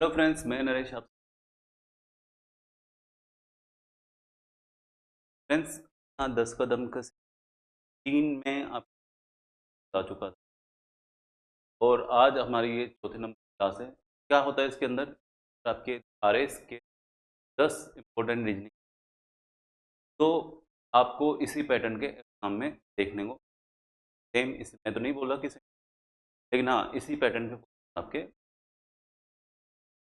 Hello friends, मैं नरेश। आप friends, हाँ, 10 कदम का 3 में आपको बता चुका था और आज हमारी ये चौथे नंबर की क्लास है। क्या होता है इसके अंदर? आपके आरएस के 10 इम्पोर्टेंट रीजनिंग, तो आपको इसी पैटर्न के एग्जाम में देखने को सेम। इस मैं तो नहीं बोला कि same, लेकिन हाँ, इसी पैटर्न के आपके।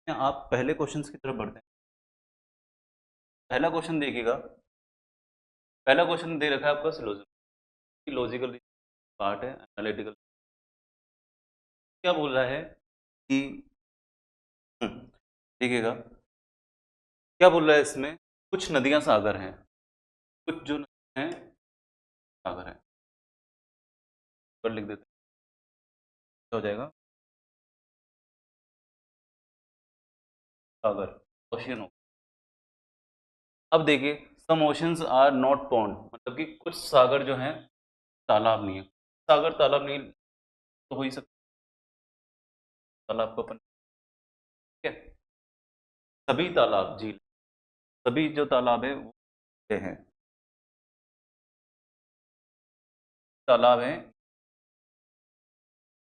आप पहले क्वेश्चंस की तरफ बढ़ते हैं। पहला क्वेश्चन देखिएगा। पहला क्वेश्चन दे रखा है आपका सिलोजिज्म, लॉजिकल पार्ट है, एनालिटिकल। क्या बोल रहा है कि देखिएगा, क्या बोल रहा है इसमें? कुछ नदियां सागर हैं, कुछ जो नदियां हैं सागर हैं। पर लिख देते हैं, क्या हो जाएगा? सागर, ओशियन हो। अब देखिए, सम ओशंस आर नॉट पॉन्ड, मतलब कि कुछ सागर जो हैं तालाब नहीं है। सागर तालाब नहीं तो हो ही सकता, तालाब को अपन, ठीक है। सभी तालाब झील, सभी जो तालाब है वो ये हैं, तालाब हैं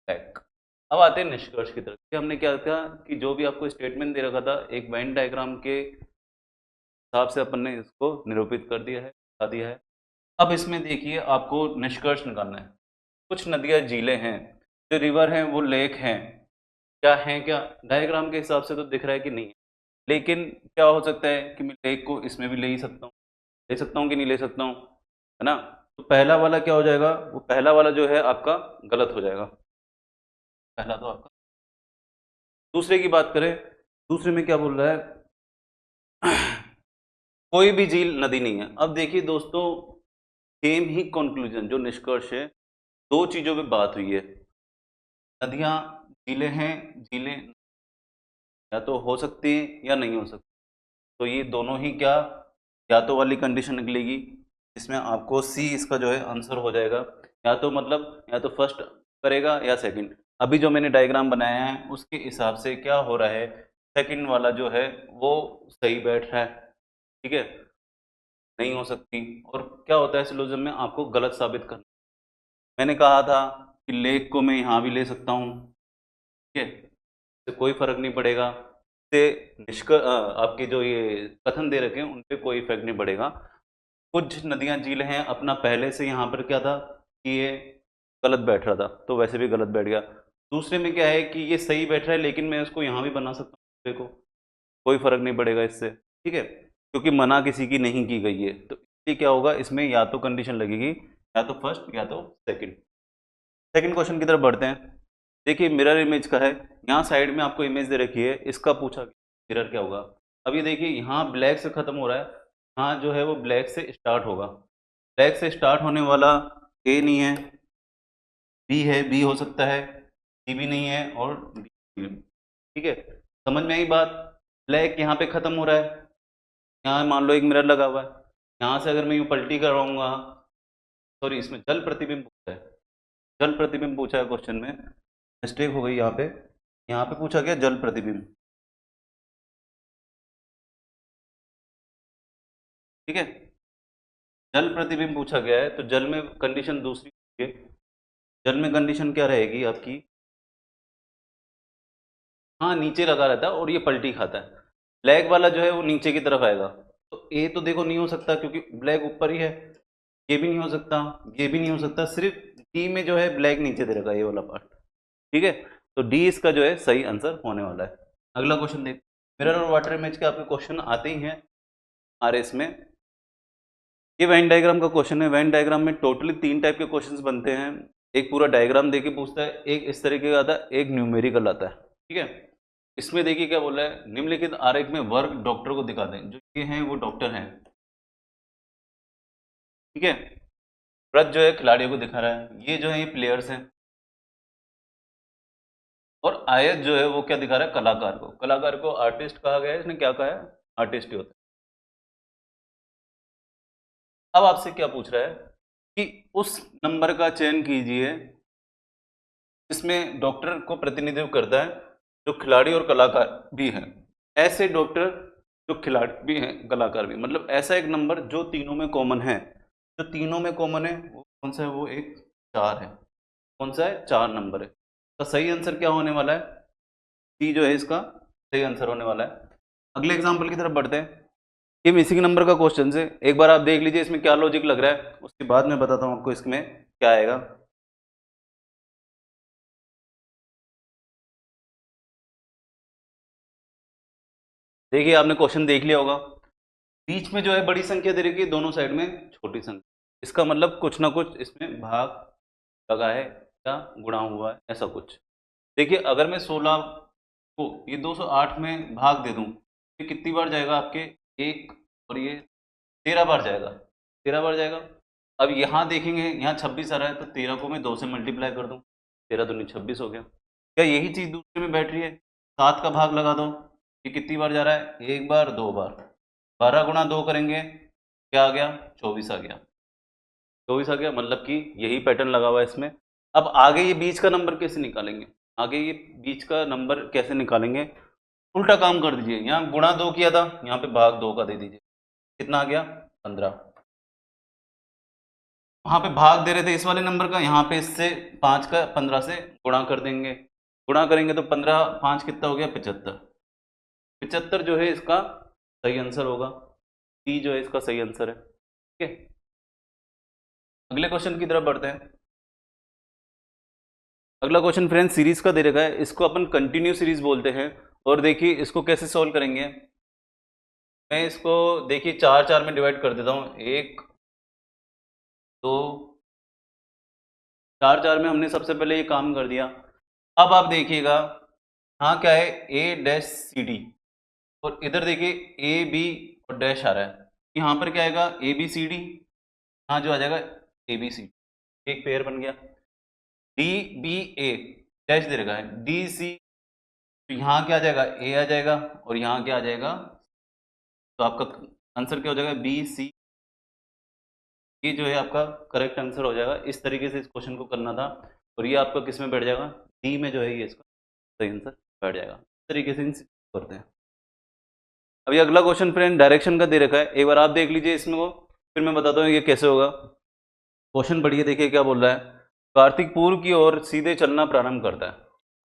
लैक। अब आते हैं निष्कर्ष की तरफ कि हमने क्या किया कि जो भी आपको स्टेटमेंट दे रखा था, एक वेन डायग्राम के हिसाब से अपन ने इसको निरूपित कर दिया है, बता दिया है। अब इसमें देखिए, आपको निष्कर्ष निकालना है। कुछ नदियाँ झीलें हैं, जो रिवर हैं वो लेक हैं। क्या हैं? क्या डायग्राम के हिसाब से तो दिख रहा है कि नहीं है, लेकिन क्या हो सकता है कि मैं लेक को इसमें भी ले ही सकता हूँ, ले सकता हूँ कि नहीं ले सकता हूँ, है ना? तो पहला वाला क्या हो जाएगा? वो पहला वाला जो है आपका गलत हो जाएगा। पहला तो आपका। दूसरे की बात करें, दूसरे में क्या बोल रहा है? कोई भी झील नदी नहीं है। अब देखिए दोस्तों, सेम ही कंक्लूजन, जो निष्कर्ष है, दो चीजों पे बात हुई है। नदियां झीलें हैं, झीलें या तो हो सकती हैं या नहीं हो सकती। तो ये दोनों ही क्या, या तो वाली कंडीशन निकलेगी, इसमें आपको सी इसका जो है आंसर हो जाएगा। या तो मतलब या तो फर्स्ट करेगा या सेकंड। अभी जो मैंने डायग्राम बनाया है उसके हिसाब से क्या हो रहा है, सेकंड वाला जो है वो सही बैठ रहा है, ठीक है। नहीं हो सकती। और क्या होता है सिलोजिज्म में, आपको गलत साबित करना। मैंने कहा था कि लेक को मैं यहाँ भी ले सकता हूँ, ठीक है, इससे कोई फर्क नहीं पड़ेगा। इससे आपके जो ये कथन दे रखे हैं उन पे कोई इफेक्ट नहीं पड़ेगा। कुछ नदियां झीलें हैं, अपना पहले से यहाँ पर क्या था कि ये गलत बैठ रहा था, तो वैसे भी गलत बैठ गया। दूसरे में क्या है कि ये सही बैठ रहा है, लेकिन मैं उसको यहाँ भी बना सकता हूँ, देखो कोई फर्क नहीं पड़ेगा इससे, ठीक है, क्योंकि मना किसी की नहीं की गई है। तो इसलिए क्या होगा, इसमें या तो कंडीशन लगेगी, या तो फर्स्ट या तो सेकंड। सेकंड क्वेश्चन की तरफ बढ़ते हैं। देखिए, मिरर इमेज का है। यहाँ साइड में आपको इमेज दे रखी है, इसका पूछा मिरर क्या होगा। अब ये देखिए, यहाँ ब्लैक से खत्म हो रहा है, यहाँ जो है वो ब्लैक से स्टार्ट होगा। ब्लैक से स्टार्ट होने वाला ए नहीं है, बी है, बी हो सकता है, सी भी नहीं है, और डी भी है, ठीक है। समझ में आई बात? ब्लैक यहाँ पे खत्म हो रहा है, यहाँ मान लो एक मिरर लगा हुआ है, यहाँ से अगर मैं यूँ पलटी कराऊंगा, सॉरी, इसमें जल प्रतिबिंब पूछा है, जल प्रतिबिंब पूछा है क्वेश्चन में, मिस्टेक हो गई यहाँ पे पूछा गया जल प्रतिबिंब, ठीक है। जल प्रतिबिंब पूछा गया है, तो जल में कंडीशन दूसरी है। जल में कंडीशन क्या रहेगी आपकी? हाँ, नीचे लगा रहता है और ये पलटी खाता है। ब्लैक वाला जो है वो नीचे की तरफ आएगा, तो ए तो देखो नहीं हो सकता क्योंकि ब्लैक ऊपर ही है। ये भी नहीं हो सकता, ये भी नहीं हो सकता, सिर्फ डी में जो है ब्लैक नीचे दे रखा है, ये वाला पार्ट, ठीक है। तो डी इसका जो है सही आंसर होने वाला है। अगला क्वेश्चन देख। मिरर और वाटर इमेज के आपके क्वेश्चन आते ही हैं आरएस में। ये वेन डायग्राम का क्वेश्चन है। वेन डायग्राम में टोटली 3 टाइप के क्वेश्चंस बनते हैं। एक पूरा डायग्राम देके पूछता है, एक इस तरीके का आता है, एक न्यूमेरिकल आता है, ठीक है। इसमें देखिए क्या बोल रहा है, निम्नलिखित आरेख में वर्ग डॉक्टर को दिखा दें। जो ये हैं वो डॉक्टर हैं, ठीक है। व्रत जो है खिलाड़ियों को दिखा रहा है, ये जो है ये प्लेयर्स हैं। और आयत जो है वो क्या दिखा रहा है, कलाकार को। कलाकार को आर्टिस्ट कहा गया है, इसने क्या कहा है, आर्टिस्ट ही होता है। अब आपसे क्या पूछ रहा है कि उस नंबर का चयन कीजिए जिसमें डॉक्टर को प्रतिनिधित्व करता है जो खिलाड़ी और कलाकार भी हैं, ऐसे डॉक्टर जो खिलाड़ी भी हैं कलाकार भी, मतलब ऐसा एक नंबर जो तीनों में कॉमन है। जो तीनों में कॉमन है वो कौन सा है? वो एक 4 है। कौन सा है? 4 नंबर है। तो सही आंसर क्या होने वाला है? सी जो है इसका सही आंसर होने वाला है। अगले एग्जाम्पल की तरफ बढ़ते हैं। ये मिसिंग नंबर का क्वेश्चन है, एक बार आप देख लीजिए इसमें क्या लॉजिक लग रहा है, उसके बाद मैं बताता हूँ आपको इसमें क्या आएगा। देखिए आपने क्वेश्चन देख लिया होगा, बीच में जो है बड़ी संख्या दे रखी है, दोनों साइड में छोटी संख्या। इसका मतलब कुछ ना कुछ इसमें भाग लगा है या गुणा हुआ है, ऐसा कुछ। देखिए अगर मैं 16 को ये 208 में भाग दे दूं, ये कितनी बार जाएगा आपके? एक, और ये 13 बार जाएगा। 13 बार जाएगा। अब यहाँ देखेंगे, यहाँ 26 आ रहा है, तो 13 को मैं 2 से मल्टीप्लाई कर दूं, 13 दूनी 26 हो गया। क्या यही चीज़ दूसरे में बैठ रही है? 7 का भाग लगा दो, ये कितनी बार जा रहा है? एक बार, 2 बार। 12 गुणा 2 करेंगे, क्या आ गया? 24 आ गया। 24 आ गया, मतलब कि यही पैटर्न लगा हुआ है इसमें। अब आगे ये बीच का नंबर कैसे निकालेंगे? आगे ये बीच का नंबर कैसे निकालेंगे? उल्टा काम कर दीजिए, यहाँ गुणा 2 किया था, यहाँ पे भाग 2 का दे दीजिए। कितना आ गया? 15। वहाँ पे भाग दे रहे थे इस वाले नंबर का, यहाँ पे इससे 5 का 15 से गुणा कर देंगे। गुणा करेंगे तो 15 5 कितना हो गया? 75। 75 जो है इसका सही आंसर होगा। सी जो है इसका सही आंसर है। ठीक है, अगले क्वेश्चन की तरफ बढ़ते हैं। अगला क्वेश्चन फ्रेंड्स सीरीज का दे रखा है, इसको अपन कंटिन्यू सीरीज बोलते हैं। और देखिए इसको कैसे सॉल्व करेंगे। मैं इसको देखिए 4 4 में डिवाइड कर देता हूँ। 1 2 4 4 में हमने सबसे पहले ये काम कर दिया। अब आप देखिएगा हाँ क्या है? ए डैश सी डी, और इधर देखिए ए बी और डैश आ रहा है। यहाँ पर क्या आएगा? A B C D. यहाँ जो आ जाएगा ए बी सी, एक पेयर बन गया। डी बी ए डैश दे रखा है, डी सी, तो यहाँ क्या आ जाएगा? ए आ जाएगा, और यहाँ क्या आ जाएगा? तो आपका आंसर क्या हो जाएगा? B C. ये जो है आपका करेक्ट आंसर हो जाएगा। इस तरीके से इस क्वेश्चन को करना था, और ये आपका किस में बैठ जाएगा? डी में जो है ये इसका सही आंसर बैठ जाएगा। इस तरीके से करते हैं। अभी अगला क्वेश्चन फ्रेंड डायरेक्शन का दे रखा है, एक बार आप देख लीजिए इसमें को, फिर मैं बताता हूँ ये कैसे होगा। क्वेश्चन बढ़िए, देखिए क्या बोल रहा है। कार्तिक पूर्व की ओर सीधे चलना प्रारंभ करता है।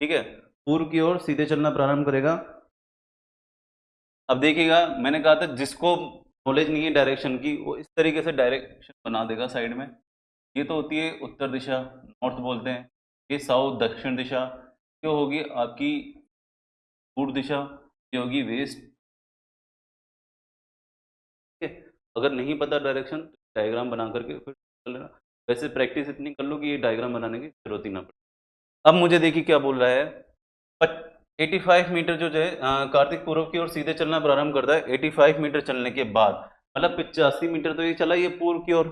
ठीक है, पूर्व की ओर सीधे चलना प्रारंभ करेगा। अब देखिएगा मैंने कहा था जिसको नॉलेज नहीं है डायरेक्शन की, वो इस तरीके से डायरेक्शन बना देगा साइड में। ये तो होती है उत्तर दिशा, नॉर्थ बोलते हैं। ये साउथ दक्षिण दिशा, ये होगी आपकी पूर्व दिशा, ये होगी वेस्ट। ठीक है, अगर नहीं पता डायरेक्शन डायग्राम बना करके फिर चल लेना। वैसे प्रैक्टिस इतनी कर लो कि ये डायग्राम बनाने की जरूरत ही ना पड़े। अब मुझे देखिए क्या बोल रहा है। 85 मीटर जो है कार्तिक पूर्व की ओर सीधे चलना प्रारंभ करता है 85 मीटर चलने के बाद, मतलब 85 मीटर तो ये चला ये पूर्व की ओर।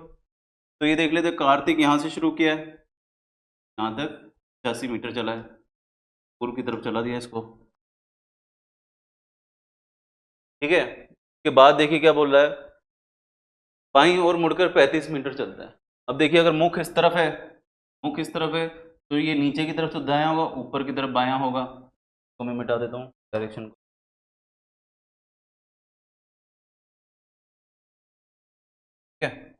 तो ये देख लेते कार्तिक यहाँ से शुरू किया है, यहाँ तक 85 मीटर चला है, पूर्व की तरफ चला दिया इसको। ठीक है, उसके बाद देखिए क्या बोल रहा है, बाईं ओर मुड़कर 35 मीटर चलता है। अब देखिए अगर मुख इस तरफ है, मुख इस तरफ है, तो ये नीचे की तरफ तो दायां होगा, ऊपर की तरफ बायां होगा। तो मैं मिटा देता हूँ डायरेक्शन को। ठीक है,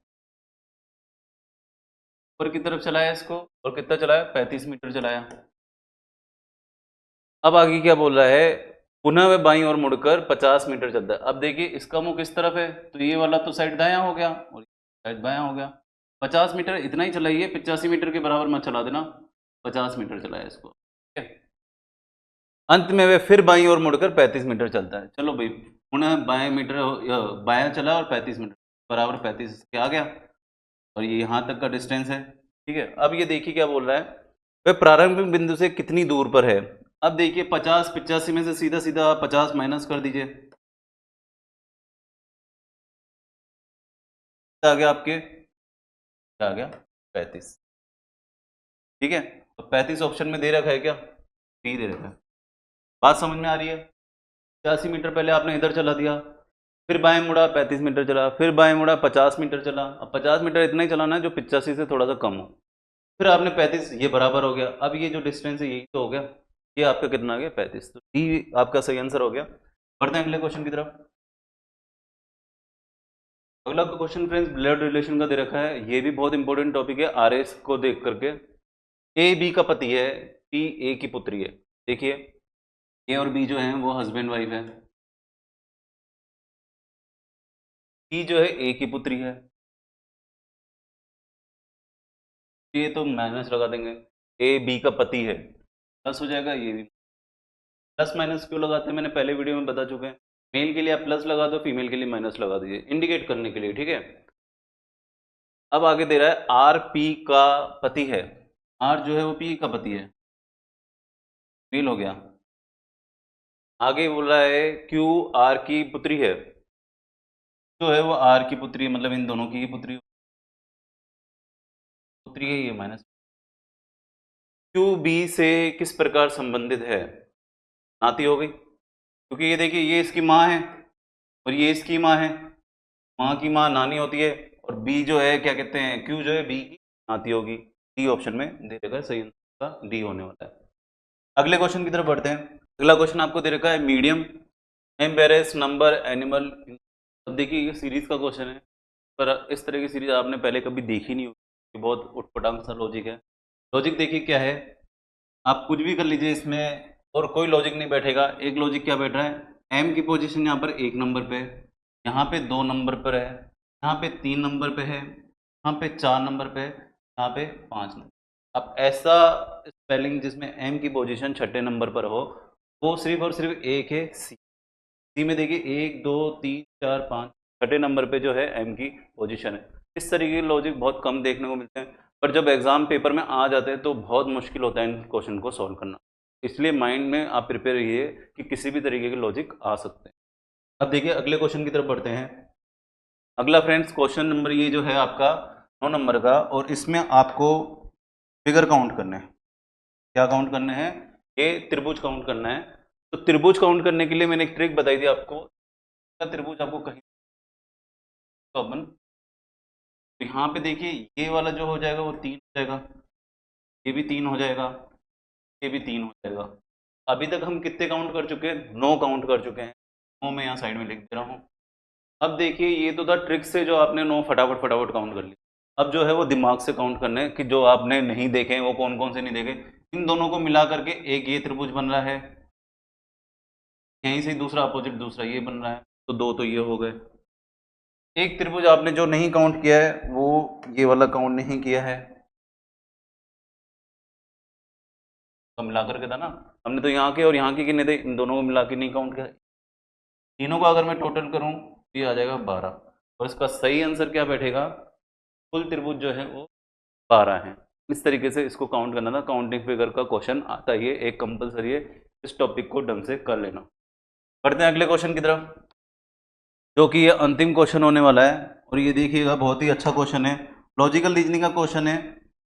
ऊपर की तरफ चलाया इसको, और कितना चलाया? 35 मीटर चलाया। अब आगे क्या बोल रहा है, पुनः वह बाईं ओर मुड़कर 50 मीटर चलता है। अब देखिए इसका मुख किस तरफ है, तो ये वाला तो साइड दायां हो गया और साइड बायां हो गया। 50 मीटर इतना ही चलाइए, 85 मीटर के बराबर मत चला देना, 50 मीटर चलाया इसको। ठीक है, अंत में वह फिर बाईं ओर मुड़कर 35 मीटर चलता है। चलो भाई, पुनः बाएं मीटर बायां चला और 35 मीटर बराबर 35 के आ गया, और ये यहाँ तक का डिस्टेंस है। ठीक है, अब ये देखिए क्या बोल रहा है, वह प्रारंभिक बिंदु से कितनी दूर पर है। अब देखिए 50 85 में से सीधा सीधा 50 माइनस कर दीजिए, आ गया आपके, क्या आ गया? 35। ठीक है, तो 35 ऑप्शन में दे रखा है क्या? डी दे रखा है। बात समझ में आ रही है? 85 मीटर पहले आपने इधर चला दिया, फिर बाएं मुड़ा 35 मीटर चला, फिर बाएं मुड़ा 50 मीटर चला। अब 50 मीटर इतना ही चलाना है जो 85 से थोड़ा सा कम हो, फिर आपने 35, ये बराबर हो गया। अब ये जो डिस्टेंस है यही तो हो गया, ये आपका कितना आ गया 35, तो डी आपका सही आंसर हो गया। बढ़ते हैं अगले क्वेश्चन की तरफ। अगला क्वेश्चन फ्रेंड्स ब्लड रिलेशन का दे रखा है, ये भी बहुत इंपॉर्टेंट टॉपिक है आरएस को देख करके। ए बी का पति है, टी ए की पुत्री है। देखिए ए और बी जो है वो हस्बैंड वाइफ है, टी जो है ए की पुत्री है, ये तो माइनस लगा देंगे, ए बी का पति है प्लस हो जाएगा, ये भी प्लस माइनस क्यों लगाते हैं मैंने पहले वीडियो में बता चुके हैं। मेल के लिए आप प्लस लगा दो, फीमेल के लिए माइनस लगा दीजिए, इंडिकेट करने के लिए, ठीक है। अब आगे दे रहा है आर पी का पति है, आर जो है वो पी का पति है, मेल हो गया। आगे बोल रहा है क्यू आर की पुत्री है, जो है वो आर की पुत्री मतलब इन दोनों की ही पुत्री पुत्री है, ये माइनस। क्यू बी से किस प्रकार संबंधित है, नाती हो गई, क्योंकि ये देखिए ये इसकी माँ है और ये इसकी माँ है, माँ की माँ नानी होती है, और बी जो है क्या कहते हैं, क्यू जो है बी की नाती होगी। डी ऑप्शन में दे रखा है, सही आंसर डी होने वाला है। अगले क्वेश्चन की तरफ बढ़ते हैं। अगला क्वेश्चन आपको दे रखा है मीडियम एम्बेरेस नंबर एनिमल। अब देखिए ये सीरीज का क्वेश्चन है, पर इस तरह की सीरीज आपने पहले कभी देखी नहीं होगी, बहुत उटपटांग सा लॉजिक है। लॉजिक देखिए क्या है, आप कुछ भी कर लीजिए इसमें और कोई लॉजिक नहीं बैठेगा। एक लॉजिक क्या बैठ रहा है, एम की पोजीशन यहाँ पर 1 नंबर पे, यहाँ पे 2 नंबर पर है, यहाँ पे 3 नंबर पे है, यहाँ पे 4 नंबर पे है, यहाँ पे 5 नंबर। अब ऐसा स्पेलिंग जिसमें एम की पोजीशन छठे नंबर पर हो, वो सिर्फ और सिर्फ एक है सी। सी में देखिए 1 2 3 4 5 छठे नंबर पे जो है एम की पोजीशन है। इस तरीके के लॉजिक बहुत कम देखने को मिलते हैं, पर जब एग्जाम पेपर में आ जाते हैं तो बहुत मुश्किल होता है इन क्वेश्चन को सॉल्व करना। इसलिए माइंड में आप प्रिपेयर रहिए कि किसी भी तरीके के लॉजिक आ सकते हैं। अब देखिए अगले क्वेश्चन की तरफ बढ़ते हैं। अगला फ्रेंड्स क्वेश्चन नंबर ये जो है आपका 9 नंबर का, और इसमें आपको फिगर काउंट करने हैं। क्या काउंट करने हैं, ये त्रिभुज काउंट करना है। तो त्रिभुज काउंट करने के लिए मैंने एक ट्रिक बताई थी आपको, त्रिभुज आपको कहीं तो अपन, तो यहाँ पे देखिए ये वाला जो हो जाएगा वो 3 हो जाएगा, ये भी 3 हो जाएगा, ये भी 3 हो जाएगा। अभी तक हम कितने काउंट कर चुके हैं, 9 काउंट कर चुके हैं। 9 मैं यहाँ साइड में लिख दे रहा हूँ। अब देखिए ये तो था ट्रिक से जो आपने 9 फटाफट फटाफट काउंट कर लिया। अब जो है वो दिमाग से काउंट करने कि जो आपने नहीं देखे हैं वो कौन कौन से नहीं देखे। इन दोनों को मिला करके एक ये त्रिभुज बन रहा है, यहीं से दूसरा अपोजिट दूसरा ये बन रहा है, तो 2 तो ये हो गए। एक त्रिभुज आपने जो नहीं काउंट किया है वो ये वाला काउंट नहीं किया है, तो मिला करके था ना, हमने तो यहाँ के और यहाँ के कितने थे, इन दोनों को मिला के नहीं काउंट किया। तीनों का अगर मैं टोटल करूँ तो ये आ जाएगा 12, और इसका सही आंसर क्या बैठेगा, कुल त्रिभुज जो है वो 12 है। इस तरीके से इसको काउंट करना था। काउंटिंग फिगर का क्वेश्चन आता ही है, एक कंपलसरी है, इस टॉपिक को ढंग से कर लेना। बढ़ते हैं अगले क्वेश्चन की तरफ, जो कि ये अंतिम क्वेश्चन होने वाला है, और ये देखिएगा बहुत ही अच्छा क्वेश्चन है, लॉजिकल रीजनिंग का क्वेश्चन है।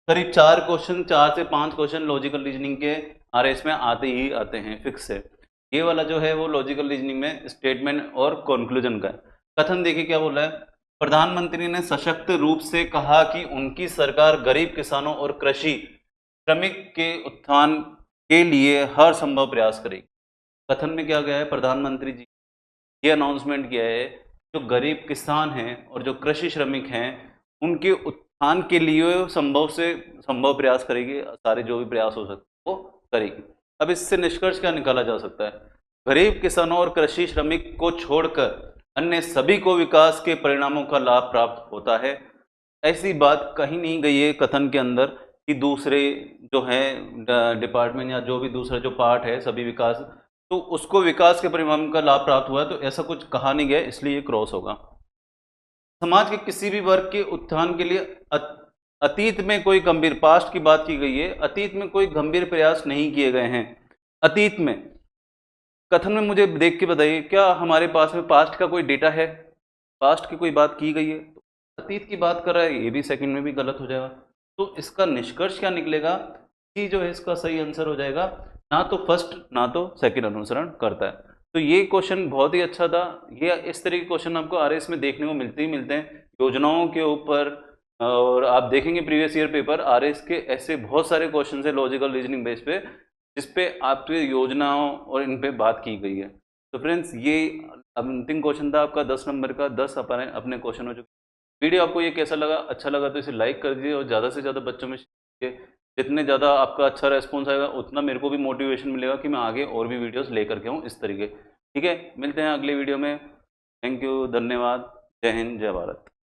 करीब 4 क्वेश्चन, 4 से 5 क्वेश्चन लॉजिकल रीजनिंग के आरएस में आते ही आते हैं, फिक्स है। ये वाला जो है वो लॉजिकल रीजनिंग में स्टेटमेंट और कंक्लूजन का है। कथन देखिए क्या बोल रहा है, प्रधानमंत्री ने सशक्त रूप से कहा कि उनकी सरकार गरीब किसानों और कृषि श्रमिक के उत्थान के लिए हर संभव प्रयास करेगी। कथन में क्या गया है, प्रधानमंत्री जी ये अनाउंसमेंट किया है जो गरीब किसान हैं और जो कृषि श्रमिक हैं उनके उत्थान के लिए संभव से संभव प्रयास करेगी, सारे जो भी प्रयास हो सकते वो करेगी। अब इससे निष्कर्ष क्या निकाला जा सकता है, गरीब किसानों और कृषि श्रमिक को छोड़कर अन्य सभी को विकास के परिणामों का लाभ प्राप्त होता है। ऐसी बात कहीं नहीं गई है कथन के अंदर कि दूसरे जो है डिपार्टमेंट या जो भी दूसरा जो पार्ट है सभी विकास, तो उसको विकास के परिणाम का लाभ प्राप्त हुआ है, तो ऐसा कुछ कहा नहीं गया, इसलिए ये क्रॉस होगा। समाज के किसी भी वर्ग के उत्थान के लिए अतीत में कोई गंभीर, पास्ट की बात की गई है, अतीत में कोई गंभीर प्रयास नहीं किए गए हैं। अतीत में कथन में मुझे देख के बताइए, क्या हमारे पास में पास्ट का कोई डेटा है, पास्ट की कोई बात की गई है, तो अतीत की बात कर रहा है, ये भी सेकंड में भी गलत हो जाएगा। तो इसका निष्कर्ष क्या निकलेगा कि जो है इसका सही आंसर हो जाएगा, ना तो फर्स्ट ना तो सेकंड अनुसरण करता है। तो ये क्वेश्चन बहुत ही अच्छा था। ये इस तरह के क्वेश्चन आपको आरएस में देखने को मिलते ही मिलते हैं योजनाओं के ऊपर, और आप देखेंगे प्रीवियस ईयर पेपर आरएस के ऐसे बहुत सारे क्वेश्चन है लॉजिकल रीजनिंग बेस पे जिस पे आपकी योजनाओं और इन पे बात की गई है। तो फ्रेंड्स ये अंतिम क्वेश्चन था आपका 10 नंबर का, 10 अपने अपने क्वेश्चन हो चुके। वीडियो आपको ये कैसा लगा? अच्छा लगा तो इसे लाइक कर दीजिए और ज़्यादा से ज़्यादा बच्चों में शेयर कीजिए। जितने ज़्यादा आपका अच्छा रेस्पॉन्स आएगा उतना मेरे को भी मोटिवेशन मिलेगा कि मैं आगे और भी वीडियोस लेकर के आऊँ इस तरीके। ठीक है, मिलते हैं अगली वीडियो में। थैंक यू, धन्यवाद। जय हिंद, जय भारत।